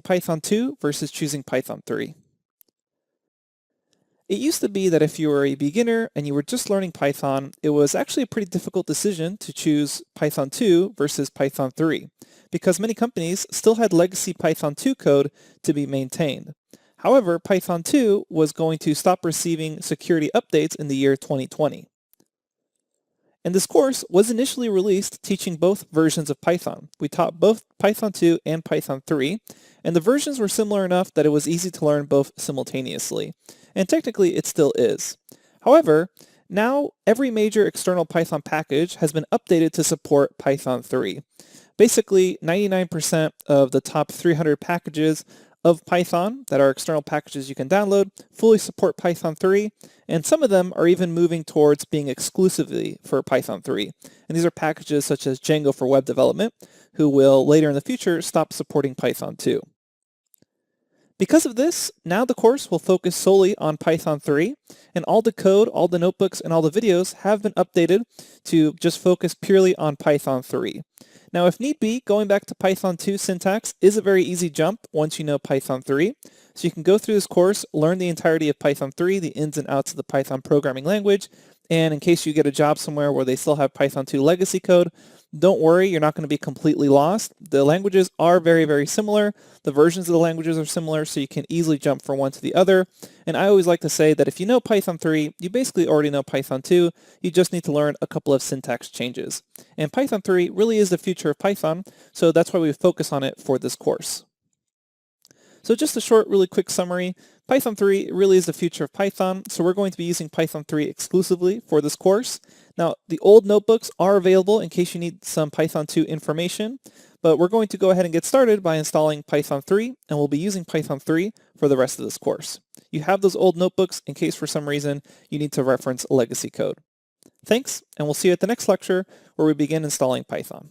Python 2 versus choosing Python 3. It used to be that if you were a beginner and you were just learning Python, it was actually a pretty difficult decision to choose Python 2 versus Python 3, because many companies still had legacy Python 2 code to be maintained. However, Python 2 was going to stop receiving security updates in the year 2020. And this course was initially released teaching both versions of Python. We taught both Python 2 and Python 3, and the versions were similar enough that it was easy to learn both simultaneously. And technically it still is. However, now every major external Python package has been updated to support Python 3. Basically, 99% of the top 300 packages of Python that are external packages you can download fully support Python 3, and some of them are even moving towards being exclusively for Python 3. And these are packages such as Django for web development, who will later in the future stop supporting Python 2. Because of this, now the course will focus solely on Python 3, and all the code, all the notebooks, and all the videos have been updated to just focus purely on Python 3. Now, if need be, going back to Python 2 syntax is a very easy jump once you know Python 3. So you can go through this course, learn the entirety of Python 3, the ins and outs of the Python programming language, and in case you get a job somewhere where they still have Python 2 legacy code, don't worry, you're not going to be completely lost. The languages are very, very similar. The versions of the languages are similar, so you can easily jump from one to the other. And I always like to say that if you know Python 3, you basically already know Python 2. You just need to learn a couple of syntax changes. And Python 3 really is the future of Python, so that's why we focus on it for this course. So just a short, really quick summary. Python 3 really is the future of Python, so we're going to be using Python 3 exclusively for this course. Now, the old notebooks are available in case you need some Python 2 information, but we're going to go ahead and get started by installing Python 3, and we'll be using Python 3 for the rest of this course. You have those old notebooks in case for some reason you need to reference legacy code. Thanks, and we'll see you at the next lecture where we begin installing Python.